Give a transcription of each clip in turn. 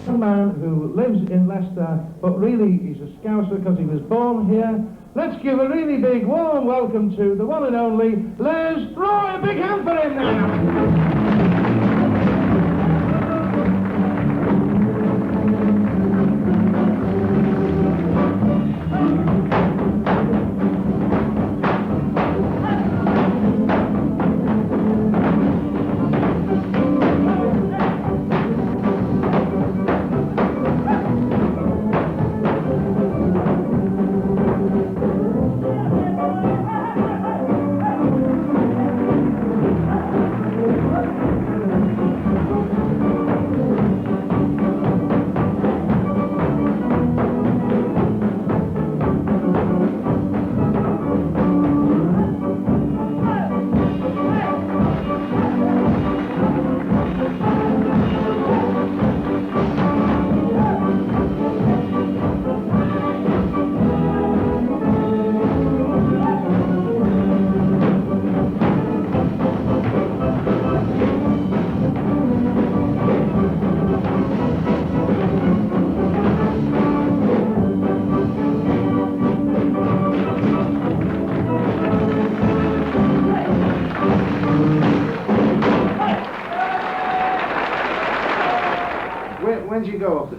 A man who lives in Leicester, but really he's a Scouser because he was born here. Let's give a really big warm welcome to the one and only Les Roy. A big hand for him now. When did you go up?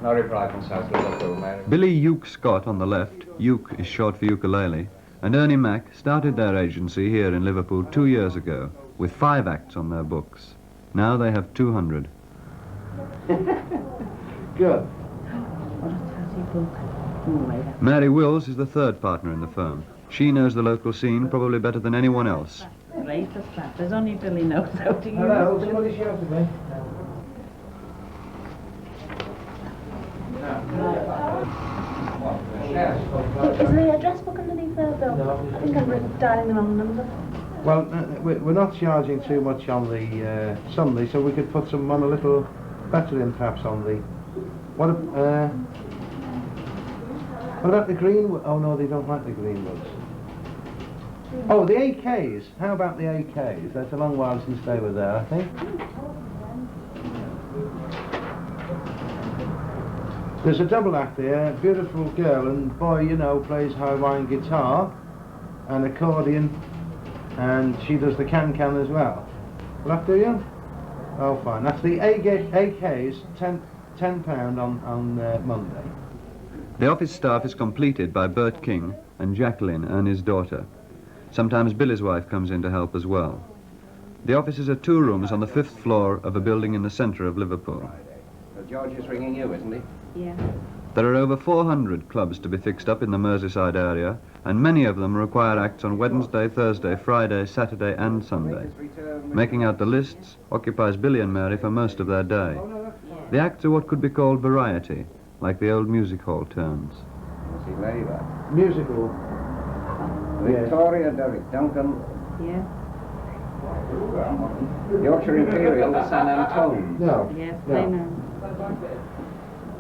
No reply from South Liverpool, Mary. Billy Uke Scott on the left, Uke is short for ukulele, and Ernie Mack started their agency here in Liverpool 2 years ago with 5 acts on their books. Now they have 200. Good. Mary Wills is the third partner in the firm. She knows the local scene probably better than anyone else. Great as that. There's only Billy knows how to use Hello, it. somebody shouted me. Is the address book underneath there, Bill? No. I think I'm dialing the wrong number. Well, we're not charging too much on the Sunday, so we could put some on a little better in perhaps on the... What about the green? Oh no, they don't like the green ones. Oh, the AKs. How about the AKs? That's a long while since they were there, I think. There's a double act there, beautiful girl, and boy, you know, plays Hawaiian guitar and accordion, and she does the can-can as well. Will that do you? Oh, fine. That's the AKs, £10 on Monday. The office staff is completed by Bert King and Jacqueline, Ernie's daughter. Sometimes Billy's wife comes in to help as well. The offices are 2 rooms on the 5th floor of a building in the centre of Liverpool. George is ringing you, isn't he? Yeah. There are over 400 clubs to be fixed up in the Merseyside area, and many of them require acts on Wednesday, Thursday, Friday, Saturday and Sunday. Making out the lists occupies Billy and Mary for most of their day. The acts are what could be called variety, like the old music hall turns. Is he Labour? Musical. Victoria, Derek Duncan. Yeah. Yorkshire Imperial, the San Antone. No. Yes, No. I know.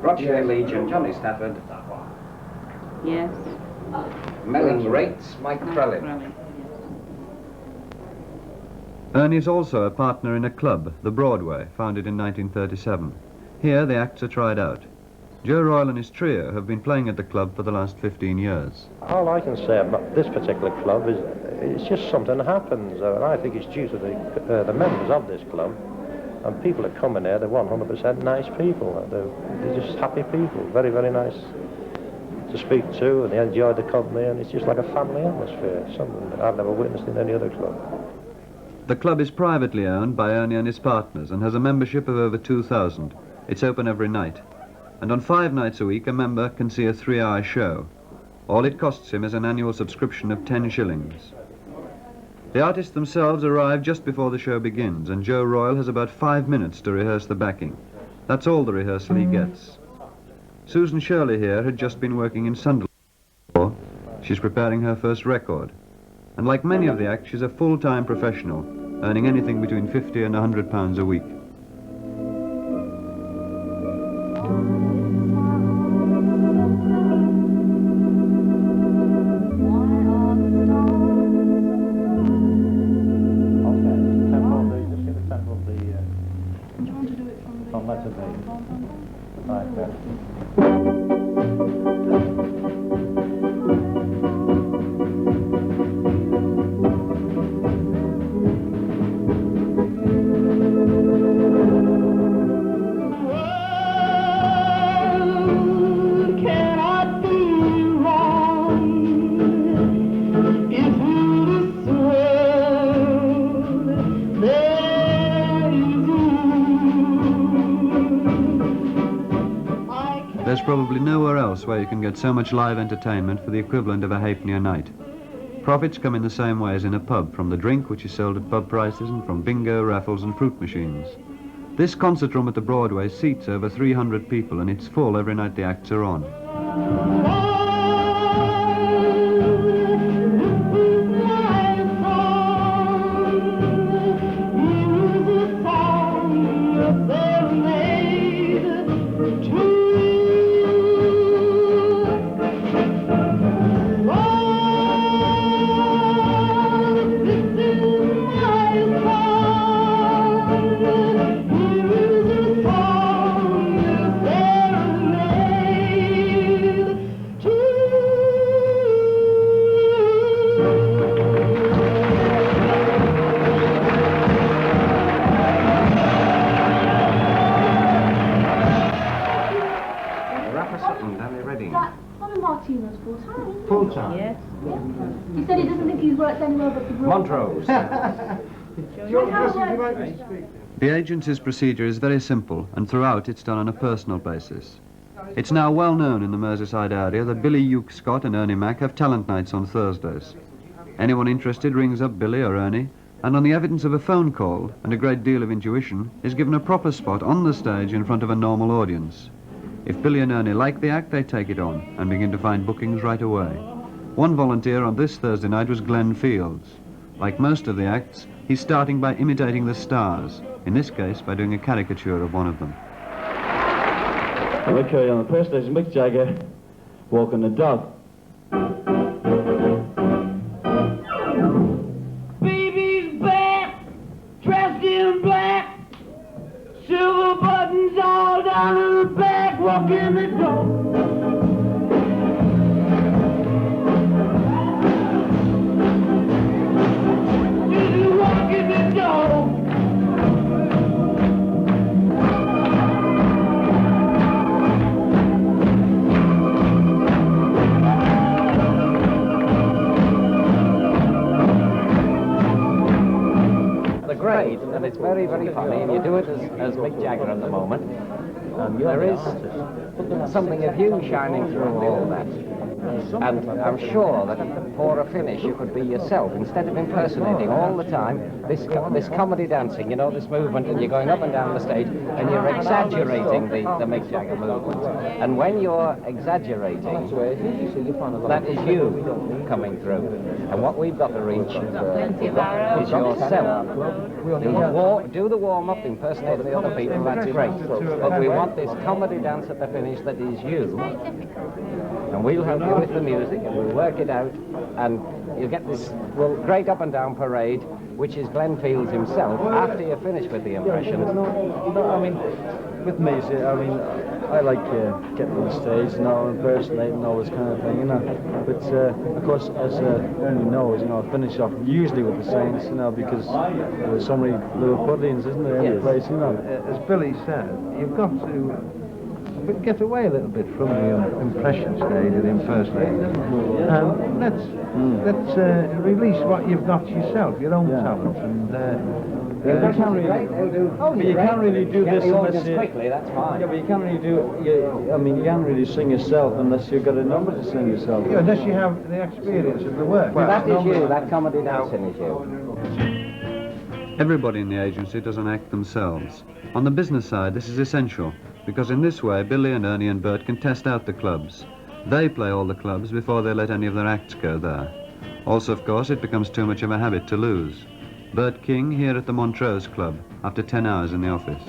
Rochdale Legion, Johnny Stafford. Yes. Melvyn Rates, Mike Crellin. Crowley, Ernie is also a partner in a club, the Broadway, founded in 1937. Here the acts are tried out. Joe Royle and his trio have been playing at the club for the last 15 years. All I can say about this particular club is it's just something happens, and I think it's due to the members of this club. And people that come in there, they're 100% nice people. They're just happy people, very, very nice to speak to, and they enjoy the company, and it's just like a family atmosphere, something that I've never witnessed in any other club. The club is privately owned by Ernie and his partners and has a membership of over 2,000. It's open every night. And on 5 nights a week, a member can see a 3-hour show. All it costs him is an annual subscription of 10 shillings. The artists themselves arrive just before the show begins, and Joe Royle has about 5 minutes to rehearse the backing. That's all the rehearsal he gets. Susan Shirley here had just been working in Sunderland. She's preparing her first record. And like many of the acts, she's a full-time professional, earning anything between £50 and £100 a week. Don't let it be. Like that. There's probably nowhere else where you can get so much live entertainment for the equivalent of a halfpenny a night. Profits come in the same way as in a pub, from the drink which is sold at pub prices and from bingo, raffles and fruit machines. This concert room at the Broadway seats over 300 people and it's full every night the acts are on. Martino's full time. Full time? Yes. He said he doesn't think he's worked anywhere but the Montrose. The agency's procedure is very simple and throughout it's done on a personal basis. It's now well known in the Merseyside area that Billy Uke Scott and Ernie Mack have talent nights on Thursdays. Anyone interested rings up Billy or Ernie, and on the evidence of a phone call and a great deal of intuition is given a proper spot on the stage in front of a normal audience. If Billy and Ernie like the act, they take it on and begin to find bookings right away. One volunteer on this Thursday night was Glenn Fields. Like most of the acts, he's starting by imitating the stars, in this case by doing a caricature of one of them. Okay, on the first stage, Mick Jagger walking the dog. Baby's back, dressed in black, silver buttons all down her back, walking the dog. Walking the dog. Great, and it's very, very funny, and you do it as Mick Jagger at the moment. And there is something of you shining through all that. And I'm sure that for a finish you could be yourself, instead of impersonating all the time this comedy dancing, you know, this movement, and you're going up and down the stage, and you're exaggerating the Mick Jagger movement. And when you're exaggerating, that is you coming through. And what we've got to reach is yourself. Do the warm-up, impersonating the other people, that's great. But we want this comedy dance at the finish that is you. And we'll help you with the music, and we'll work it out, and you'll get this great up-and-down parade, which is Glenn Fields himself, after you're finished with the impression. I mean, with me, see, I mean, I like getting on the stage, you know, impersonating, all this kind of thing, you know. But, of course, as Ernie knows, you know, I finish off usually with the Saints, you know, because there's so many Liverpoolians, isn't there, in the place, you know. As Billy said, you've got to get away a little bit from the impression stage of impersonating. And let's release what you've got yourself, your own talent. And you can't really do this unless you... quickly, that's fine. Yeah, but you can't really do... you can't really sing yourself unless you've got a number to sing yourself. Yeah, unless you have the experience of the work. Well, that is you, that comedy dancing is you. Everybody in the agency does an act themselves. On the business side, this is essential, because in this way, Billy and Ernie and Bert can test out the clubs. They play all the clubs before they let any of their acts go there. Also, of course, it becomes too much of a habit to lose. Bert King here at the Montrose Club, after 10 hours in the office.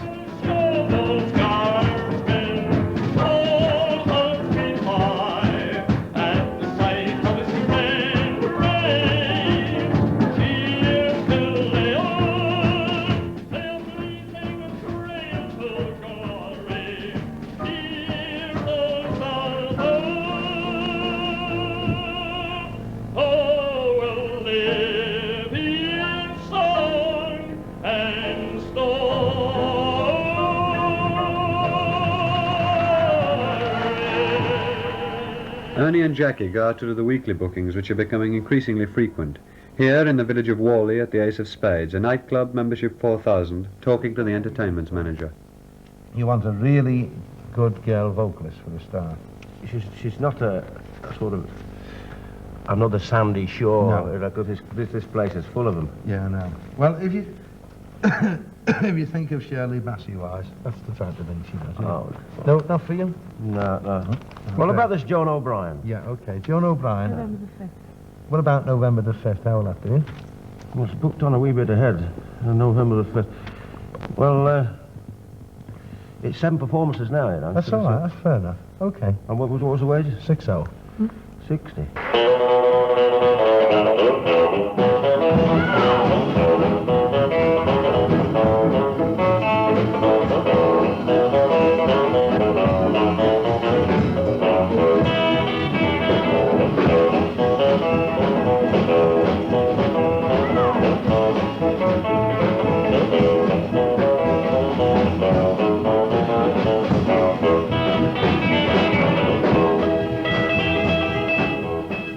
Ernie and Jackie go out to do the weekly bookings, which are becoming increasingly frequent. Here, in the village of Whalley at the Ace of Spades, a nightclub, membership 4,000, talking to the entertainment manager. You want a really good girl vocalist for the start. She's not a sort of another Sandy Shaw. No. Because this place is full of them. Yeah, I know. Well, if you if you think of Shirley Bassey-wise, that's the type of thing she does. Oh, No, not for you? no. Okay. What about this Joan O'Brien? Yeah, okay. Joan O'Brien. November the 5th. What about November the 5th? How will that do? Well, it's booked on a wee bit ahead. November the 5th. Well, it's 7 performances now, you know. That's all right. That's fair enough. Okay. And what was the wages? 60. 60.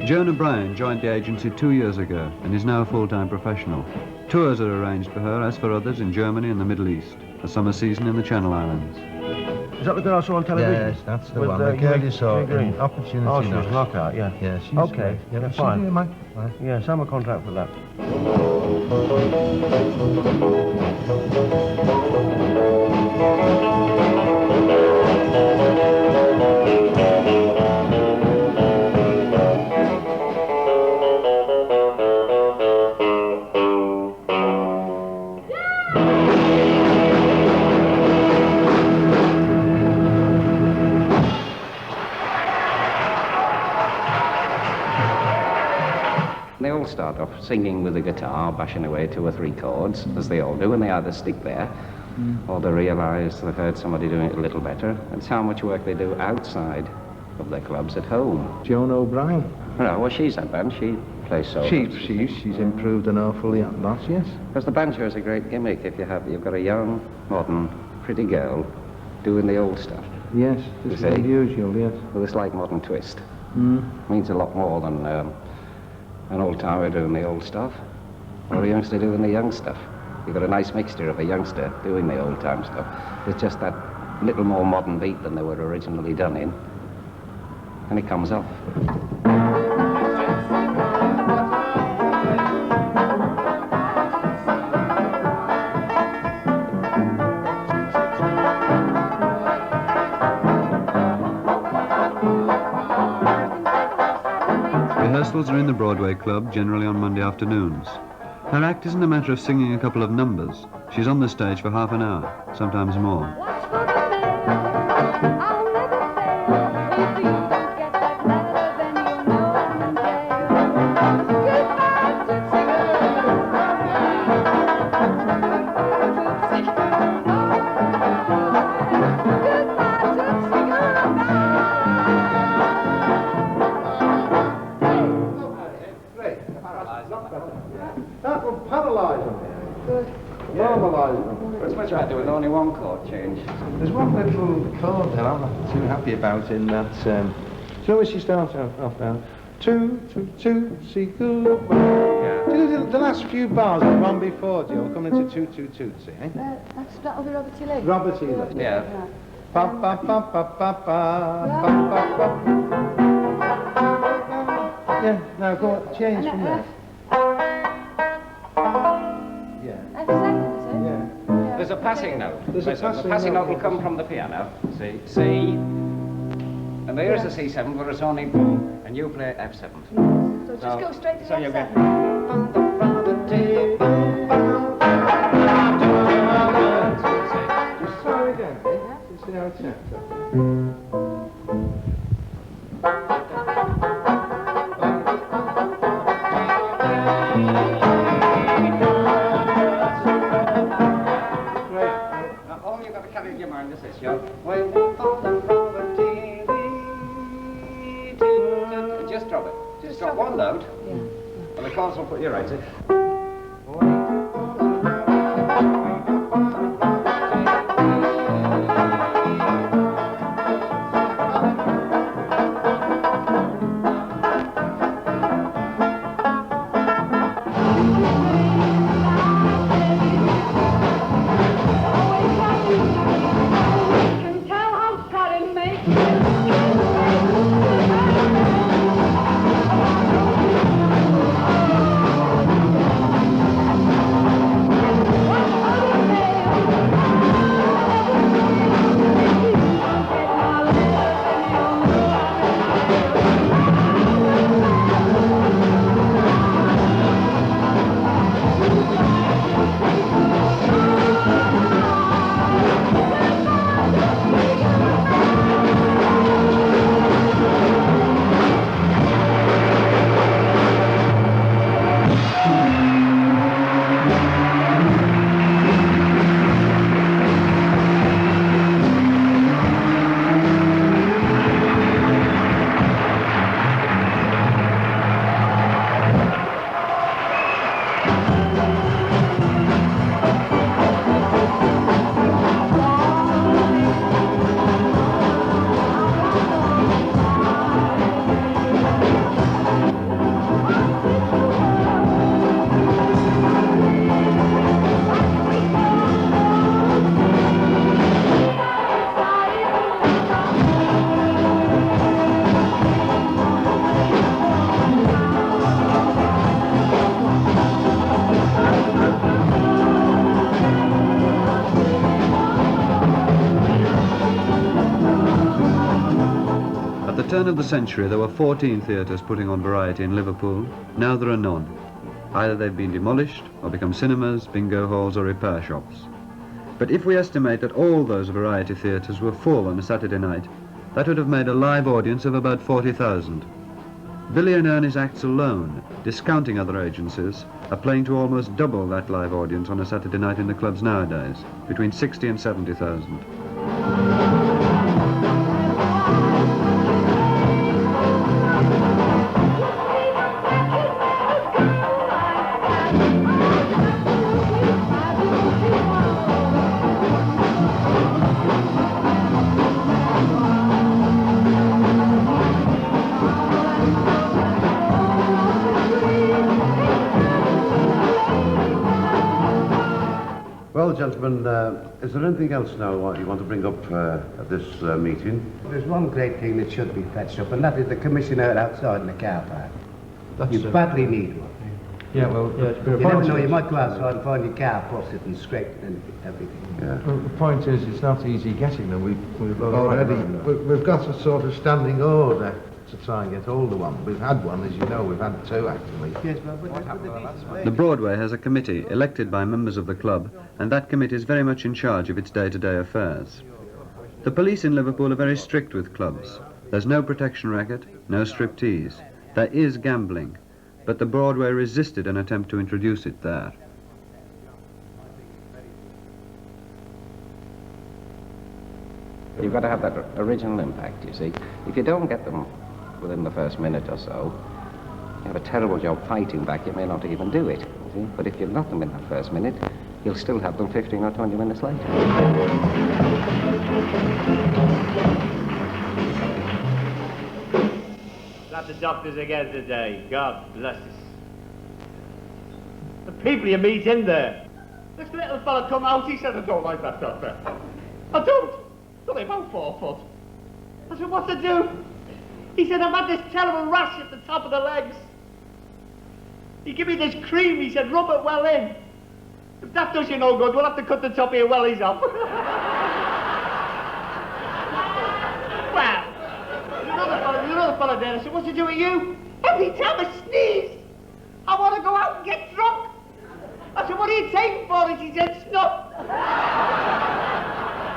Joan O'Brien joined the agency 2 years ago and is now a full-time professional. Tours are arranged for her, as for others, in Germany and the Middle East, a summer season in the Channel Islands. Is that the girl I saw on television? Yes, that's the With, one. The girl you saw Green. in Opportunity. Oh, she was Knocks. knockout, yeah. Yeah, she's Okay, great. yeah, she's fine. here, Mike. Right. Yes, I'm a contract for that. They all start off singing with the guitar, bashing away 2 or 3 chords, as they all do, and they either stick there, or they realise they've heard somebody doing it a little better. It's how much work they do outside of their clubs at home. Joan O'Brien. Well, she's a band. She plays solo. She's improved an awful lot, yes. Because the banjo is a great gimmick if you've got a young, modern, pretty girl doing the old stuff. Yes, this is You see? unusual, yes. With a slight modern twist. Mm. Means a lot more than an old-timer doing the old stuff, or a youngster doing the young stuff. You've got a nice mixture of a youngster doing the old-time stuff with just that little more modern beat than they were originally done in, and it comes off. Rehearsals are in the Broadway Club, generally on Monday afternoons. Her act isn't a matter of singing a couple of numbers. She's on the stage for half an hour, sometimes more. That will paralyse them. Normalise them. It's much better with only 1 chord change. There's one little chord that I'm not too happy about in that. So where she starts off now. 2, 2, 2, see goodbye. Yeah. Do the last few bars, the one before, Joe, coming into 2, 2, 2, see, eh? That'll be Robert E. Lee. Robert E. Lee. Yeah. Pa pa pa pa pa pa pa pa pa. Yeah, now go on, change from there. Yeah. F second, is it? Yeah. There's a passing note. There's a Listen, the passing passing note. note will come from the piano. See? C. And there's the C7, but it's only boom, and you play F7. So just go straight to the you F7. Just try it again, eh? Just see how it sounds. Now, all you've got to carry in your mind is this, just drop it. Just drop 1 note, and the chords will put you right. See? turn of the century, there were 14 theatres putting on variety in Liverpool. Now there are none. Either they've been demolished or become cinemas, bingo halls or repair shops. But if we estimate that all those variety theatres were full on a Saturday night, that would have made a live audience of about 40,000. Billy and Ernie's acts alone, discounting other agencies, are playing to almost double that live audience on a Saturday night in the clubs nowadays, between 60 and 70,000. Well, gentlemen, is there anything else now what you want to bring up at this meeting? There's one great thing that should be fetched up, and that is the commissioner outside in the car park. You badly need one. Yeah, well, yeah, You never know, you might go outside and find your car busted and scraped and everything. Yeah. Well, the point is, it's not easy getting them. We've Already, we've got a sort of standing order to try and get hold of one. We've had one, as you know, we've had two actually. Yes, but The Broadway has a committee elected by members of the club, and that committee is very much in charge of its day-to-day affairs. The police in Liverpool are very strict with clubs. There's no protection racket, no striptease. There is gambling, but the Broadway resisted an attempt to introduce it there. You've got to have that original impact, you see. If you don't get them within the first minute or so, you have a terrible job fighting back. You may not even do it, you see. But if you've got them in that first minute, you'll still have them 15 or 20 minutes later. At the doctors again today. God bless us. The people you meet in there. This little fella come out, he said, I don't like that doctor. I don't. It's only about 4 foot. I said, what to do? He said, I've had this terrible rash at the top of the legs. He gave me this cream, he said, rub it well in. If that does you no good, we'll have to cut the top of your wellies off. Well, there's another fella there. I said, what's to do with you? Every time I sneeze, I want to go out and get drunk. I said, what are you taking for? And he said, snuff.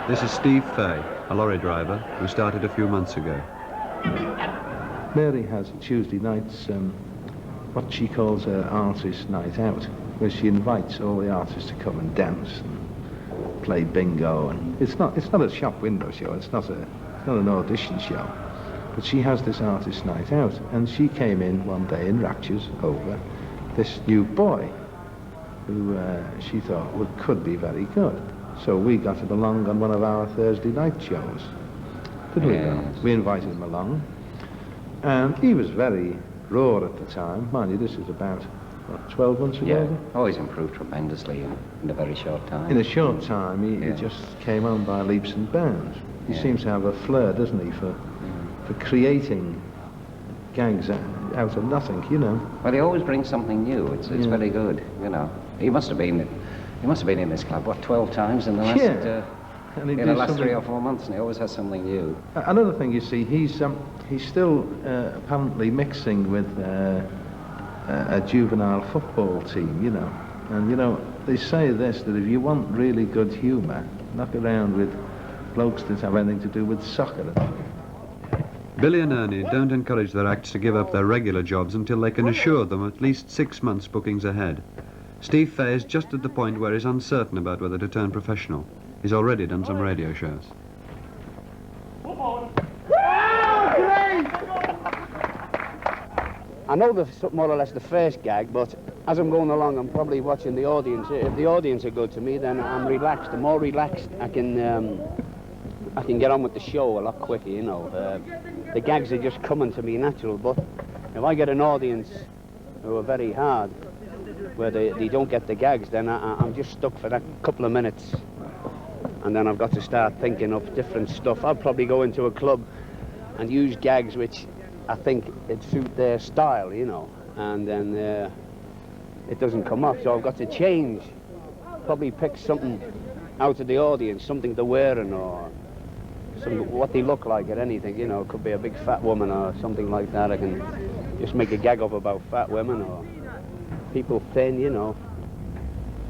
This is Steve Fay, a lorry driver who started a few months ago. Mary has Tuesday nights what she calls her artist night out, where she invites all the artists to come and dance and play bingo. And it's not a shop window show. It's not an audition show. But she has this artist night out, and she came in one day in raptures over this new boy who she thought could be very good. So we got him along on one of our Thursday night shows. Didn't we, Ron? We invited him along, and he was very raw at the time. Mind you, this is about, what, 12 months ago? Yeah, oh, he's improved tremendously in a very short time. In a short time, he just came on by leaps and bounds. He seems to have a flair, doesn't he, for creating gags out of nothing, you know. Well, he always brings something new. It's very good, you know. He must have been in this club, what, 12 times in the last, in the last 3 or 4 months, and he always has something new. Another thing, you see, he's still apparently mixing with a juvenile football team, you know. And, you know, they say this, that if you want really good humour, knock around with blokes that have anything to do with soccer. Billy and Ernie don't encourage their acts to give up their regular jobs until they can assure them at least 6 months' bookings ahead. Steve Fay is just at the point where he's uncertain about whether to turn professional. He's already done some radio shows. I know more or less the first gag, but as I'm going along, I'm probably watching the audience. If the audience are good to me, then I'm relaxed. The more relaxed I can get on with the show a lot quicker, you know. The gags are just coming to me natural, but if I get an audience who are very hard, where they don't get the gags, then I'm just stuck for that couple of minutes. And then I've got to start thinking of different stuff. I'll probably go into a club and use gags which I think it suit their style, you know. And then it doesn't come off, so I've got to change. Probably pick something out of the audience, something they're wearing or what they look like or anything, you know. It could be a big fat woman or something like that. I can just make a gag up about fat women or people thin, you know.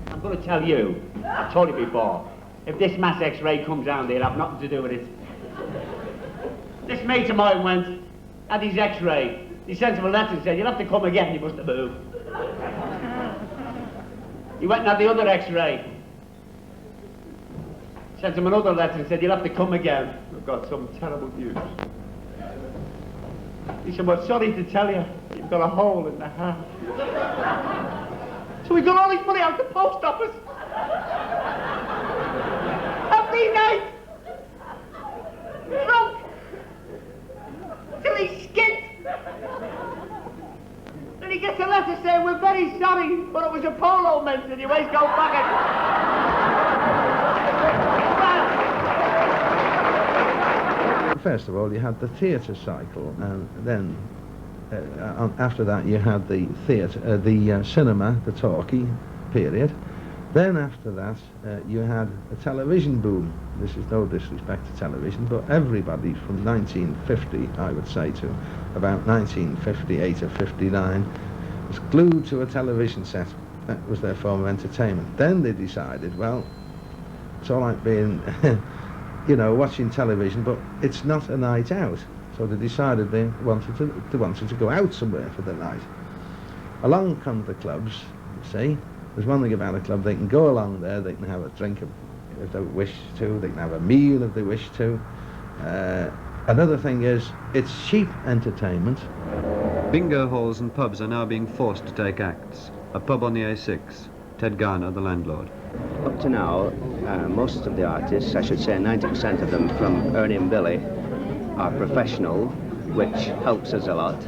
I'm going to tell you, I've told you before, if this mass X-ray comes down, they'll have nothing to do with it. This mate of mine went, had his X-ray. He sent him a letter and said, you'll have to come again, you must have moved. He went and had the other X-ray. Sent him another letter and said, you'll have to come again. We've got some terrible news. He said, well, sorry to tell you, you've got a hole in the heart. So we got all his money out the post office. Every night. Drunk. Till he's skint. Then he gets a letter saying, we're very sorry, but it was a polo mint in your waistcoat pocket. First of all, you had the theatre cycle, and then after that you had the theatre, the cinema, the talkie period. Then after that, you had a television boom. This is no disrespect to television, but everybody from 1950, I would say, to about 1958 or 59 was glued to a television set. That was their form of entertainment. Then they decided, well, it's all right being you know, watching television, but it's not a night out. So they decided they wanted to go out somewhere for the night. Along come the clubs, you see. There's one thing about a club, they can go along there, they can have a drink if they wish to, they can have a meal if they wish to. Another thing is, it's cheap entertainment. Bingo halls and pubs are now being forced to take acts. A pub on the A6, Ted Garner, the landlord. Up to now, most of the artists, I should say 90% of them from Ernie and Billy, are professional, which helps us a lot,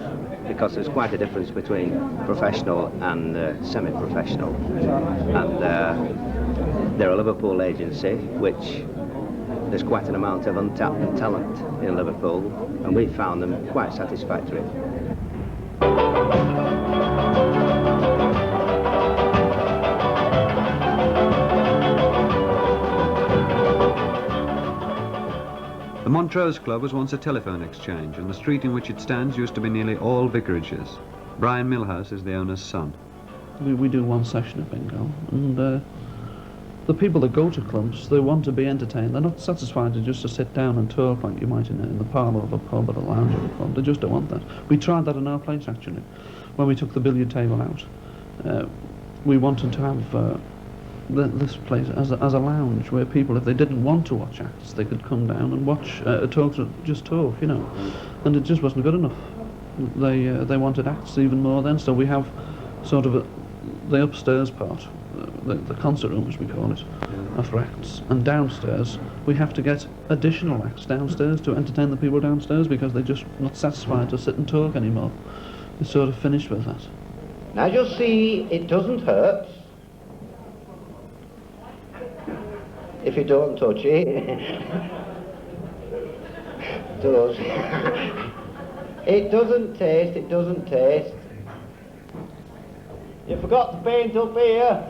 because there's quite a difference between professional and semi-professional. And they're a Liverpool agency, which there's quite an amount of untapped talent in Liverpool, and we found them quite satisfactory. The Montrose Club was once a telephone exchange, and the street in which it stands used to be nearly all vicarages. Brian Milhouse is the owner's son. We do one session of bingo, and the people that go to clubs, they want to be entertained. They're not satisfied just to sit down and talk like you might in the parlour of a pub or a lounge of a pub. They just don't want that. We tried that in our place, actually. When we took the billiard table out, we wanted to have this place as a lounge where people, if they didn't want to watch acts, they could come down and watch, just talk, you know. And it just wasn't good enough. They wanted acts even more then, so we have sort of the upstairs part, the concert room as we call it, for acts. And downstairs, we have to get additional acts downstairs to entertain the people downstairs, because they're just not satisfied to sit and talk anymore. They're sort of finished with that. Now just see, it doesn't hurt if you don't touch it. It does. It doesn't taste, it doesn't taste. You forgot to paint up here.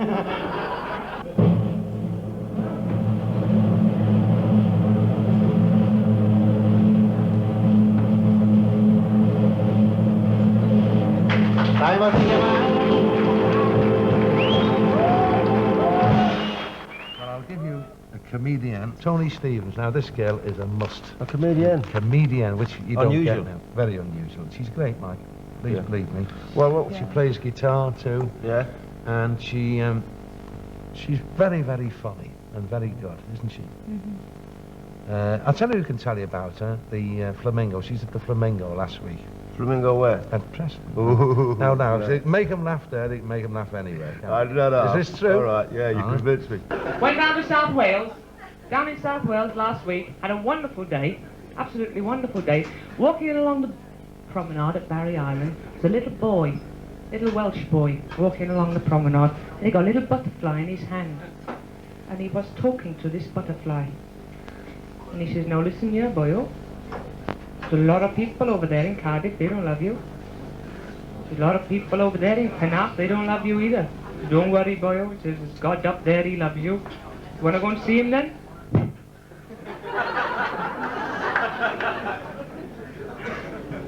I'll give you a comedian, Tony Stevens. Now this girl is a must. A comedian? Comedian, which you don't Unusual. get now. Very unusual. She's great, Mike. Please Yeah. believe me. Well, she plays guitar too. Yeah. And she's very, very funny and very good, isn't she? Mm-hmm. I'll tell you who can tell you about her. The Flamingo. She's at the Flamingo last week. Flamingo where? At Preston. Ooh. No, no. Yeah. If they make them laugh there, they can make them laugh anywhere. I don't know. Is this true? All right, yeah, you convinced me. Went down to South Wales, down in South Wales last week, had a wonderful day, absolutely wonderful day. Walking along the promenade at Barry Island, there's a little boy, little Welsh boy, walking along the promenade, and he got a little butterfly in his hand. And he was talking to this butterfly. And he says, now listen here, boyo. There's a lot of people over there in Cardiff, they don't love you. There's a lot of people over there in Penarth, they don't love you either. Don't worry, boyo. He says, there's God up there, he loves you. You want to go and see him then?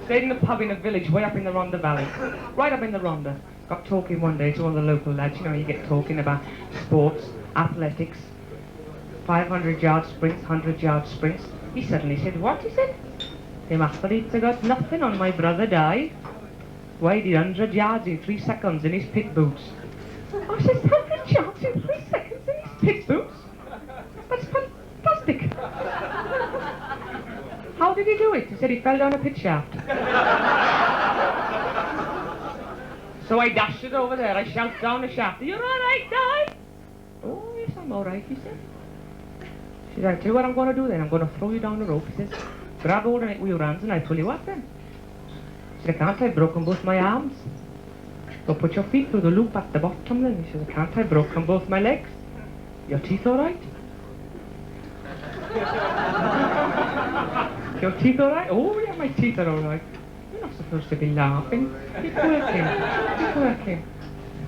Stayed in a pub in a village way up in the Rhondda Valley. Right up in the Rhondda. Got talking one day to one of the local lads. You know, you get talking about sports, athletics, 500-yard sprints, 100-yard sprints. He suddenly said, what? He said, them athletes have got nothing on my brother died. Why, he did 100 yards in 3 seconds in his pit boots. I said, 100 yards in 3 seconds in his pit boots? That's fantastic. How did he do it? He said he fell down a pit shaft. So I dashed it over there. I shouted down the shaft, are you all right, Di? Oh, yes, I'm all right, he said. She said, I'll tell you what I'm going to do then. I'm going to throw you down the rope. He says, grab hold of it with your hands and I'll pull you up then. She said, I can't, I've broken both my arms. So put your feet through the loop at the bottom then. He says, I can't, I've broken both my legs. Your teeth all right? Your teeth all right? Oh yeah, my teeth are all right. You're not supposed to be laughing. Keep working. Keep working.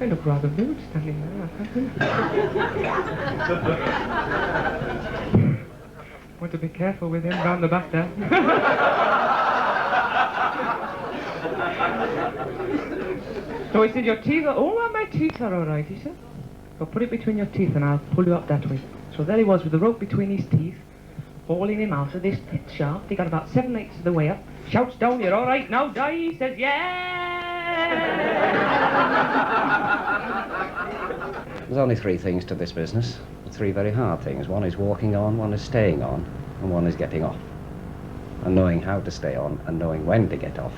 I look rather rude standing there. Want to be careful with him round the back there. So he said, your teeth are, oh, well, my teeth are all right, he said. So put it between your teeth and I'll pull you up that way. So there he was with the rope between his teeth, hauling him out of this pit shaft. He got about 7/8 of the way up, shouts down, you're all right now, Di? He says, yeah! There's only 3 things to this business, 3 very hard things. One is walking on, one is staying on, and one is getting off. And knowing how to stay on and knowing when to get off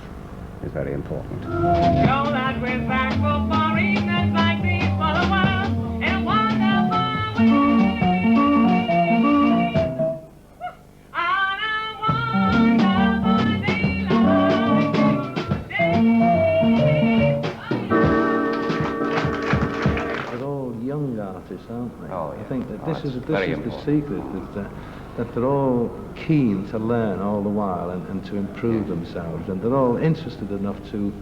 is very important. Know that we're thankful for evenings like these for the world in a wonderful way. On a wonderful day like They're all young artists, aren't they? Oh, yeah. I think that Oh, this is it's the very secret, that they're all keen to learn all the while and to improve themselves, and they're all interested enough to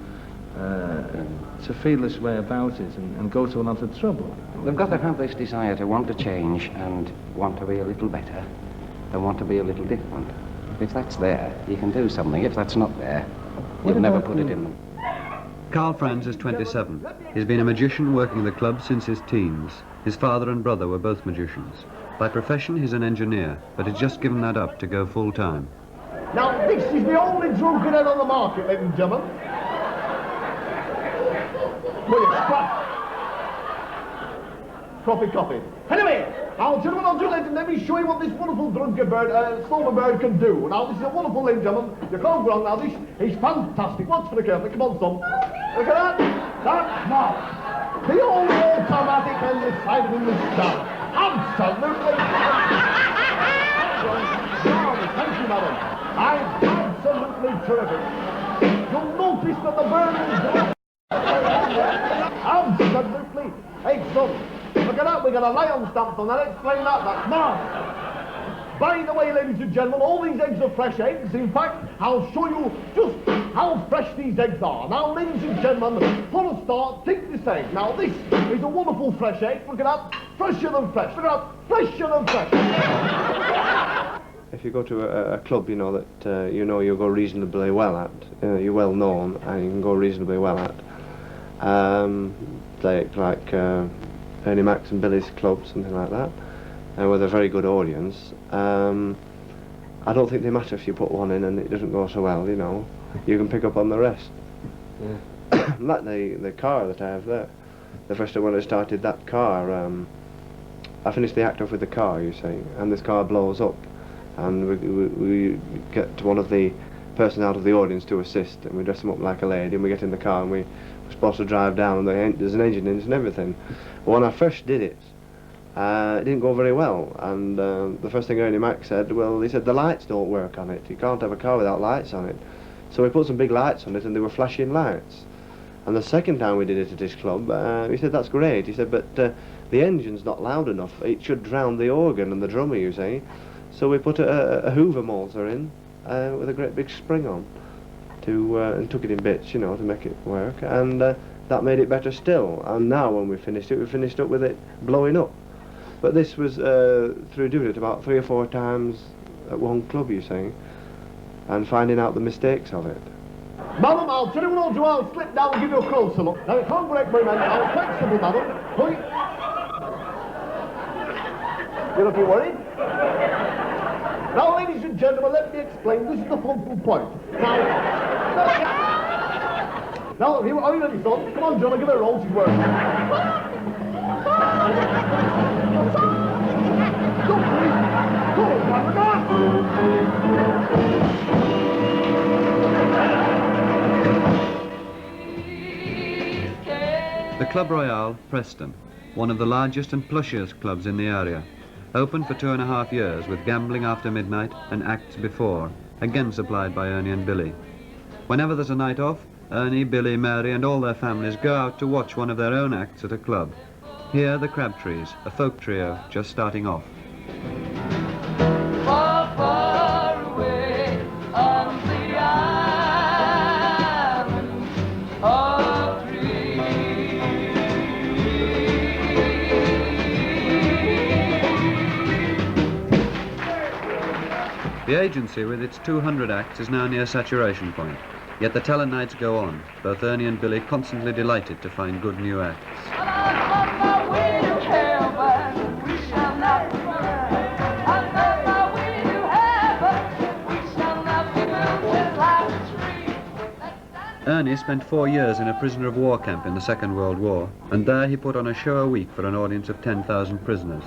feel this way about it and go to a lot of trouble. They've got to have this desire to want to change and want to be a little better and want to be a little different. If that's there, you can do something. If that's not there, you'll never put it in them. Carl Franz is 27. He's been a magician working the club since his teens. His father and brother were both magicians. By profession, he's an engineer, but he's just given that up to go full-time. Now, this is the only drunken head on the market, ladies and gentlemen. Will you stop? Coffee. Anyway, I'll tell you what I'll do, ladies, and let me show you what this wonderful drunken bird, stolen bird can do. Now, this is a wonderful, ladies and gentlemen. You can't go wrong. Now, this is fantastic. Watch for the curve. Come on, son. Look at that. That's now. The old automatic and the side of the star. Absolutely. Thank you, madam. I'm absolutely terrific. You'll notice that the bird is absolutely excellent. Look at that, we got a lion stamped on that. Explain that. That's marvellous. By the way, ladies and gentlemen, all these eggs are fresh eggs. In fact, I'll show you just how fresh these eggs are. Now, ladies and gentlemen, for a start, take this egg. Now, this is a wonderful fresh egg. Look at that, fresher than fresh. Look at that, fresher than fresh. If you go to a club, you know that you go reasonably well at, you're well known, and you can go reasonably well at, like Ernie, Mack's and Billy's club, something like that, with a very good audience. I don't think they matter if you put one in and it doesn't go so well. You know, you can pick up on the rest. Yeah. Like the car that I have there. The first time when I started that car, I finished the act off with the car, you see, and this car blows up. And we get one of the person out of the audience to assist, and we dress them up like a lady, and we get in the car, and we're supposed to drive down, and there's an engine in it and everything. But when I first did it, it didn't go very well, and the first thing Ernie Mack said, well, he said the lights don't work on it. You can't have a car without lights on it. So we put some big lights on it, and they were flashing lights. And the second time we did it at this club, he said, that's great. He said, but the engine's not loud enough. It should drown the organ and the drummer, you see. So we put a Hoover motor in with a great big spring on and took it in bits, you know, to make it work, and that made it better still. And now when we finished up with it blowing up. But this was through doing it about 3 or 4 times at one club, you see. and finding out the mistakes of it. Madam, I'll tell you what I'll do. I'll slip down and give you a closer look. Now, you can't break my man. I'm flexible, madam. Hoi. You're looking worried? Now, ladies and gentlemen, let me explain. This is the focal point. Now, are you ready, son? Come on, John, I'll give her a roll. She's working. Don't breathe. Go The Club Royal, Preston, one of the largest and plushiest clubs in the area, opened for 2.5 years with gambling after midnight and acts before, again supplied by Ernie and Billy. Whenever there's a night off, Ernie, Billy, Mary and all their families go out to watch one of their own acts at a club. Here the Crabtrees, a folk trio just starting off. Far, far away on the island of The agency with its 200 acts is now near saturation point, yet the talent nights go on, both Ernie and Billy constantly delighted to find good new acts. Ernie spent 4 years in a prisoner of war camp in the Second World War, and there he put on a show a week for an audience of 10,000 prisoners.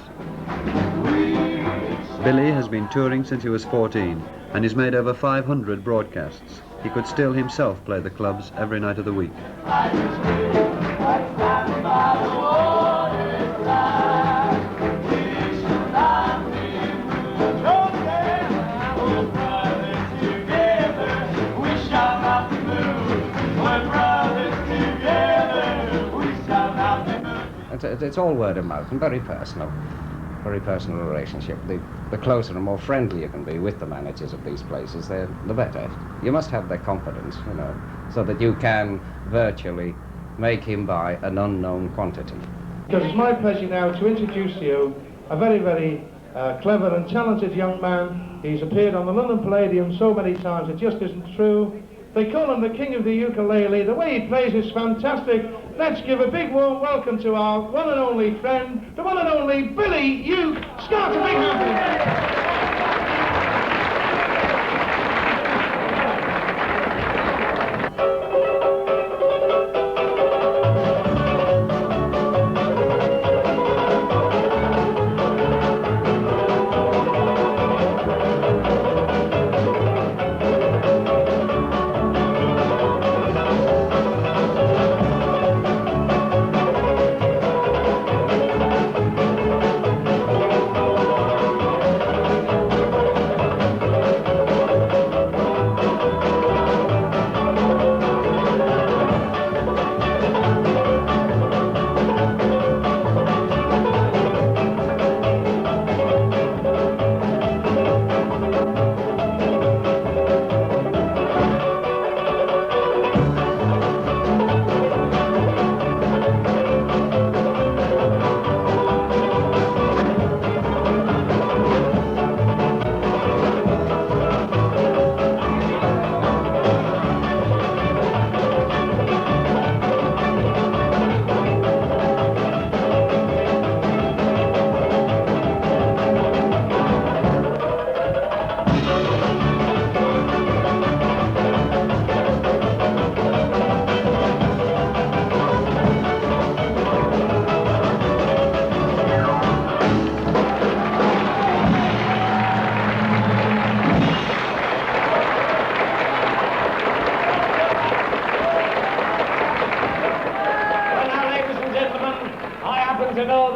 Billy has been touring since he was 14 and he's made over 500 broadcasts. He could still himself play the clubs every night of the week. It's all word of mouth and very personal relationship. The closer and more friendly you can be with the managers of these places, the better. You must have their confidence, you know, so that you can virtually make him buy an unknown quantity. Because it's my pleasure now to introduce to you a very, very clever and talented young man. He's appeared on the London Palladium so many times it just isn't true. They call him the king of the ukulele. The way he plays is fantastic. Let's give a big warm welcome to our one and only friend, the one and only Billy Uke. Start a big hand for him.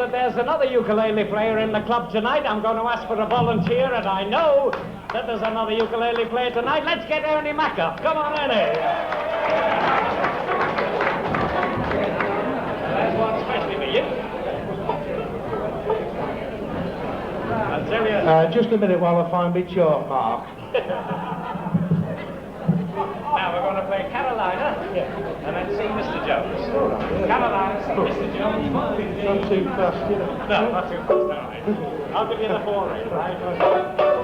There's another ukulele player in the club tonight. I'm going to ask for a volunteer, and I know that there's another ukulele player tonight. Let's get Ernie Mack up. Come on, Ernie. There's one especially for you. I'll tell you. Just a minute while I find my chalk mark. Now we're going to play Carolina, and then see Mr. Jones. Carolina, see Mr. Jones. Not too fast, you know. No, not too fast, all right. I'll give you the 4 rate, right?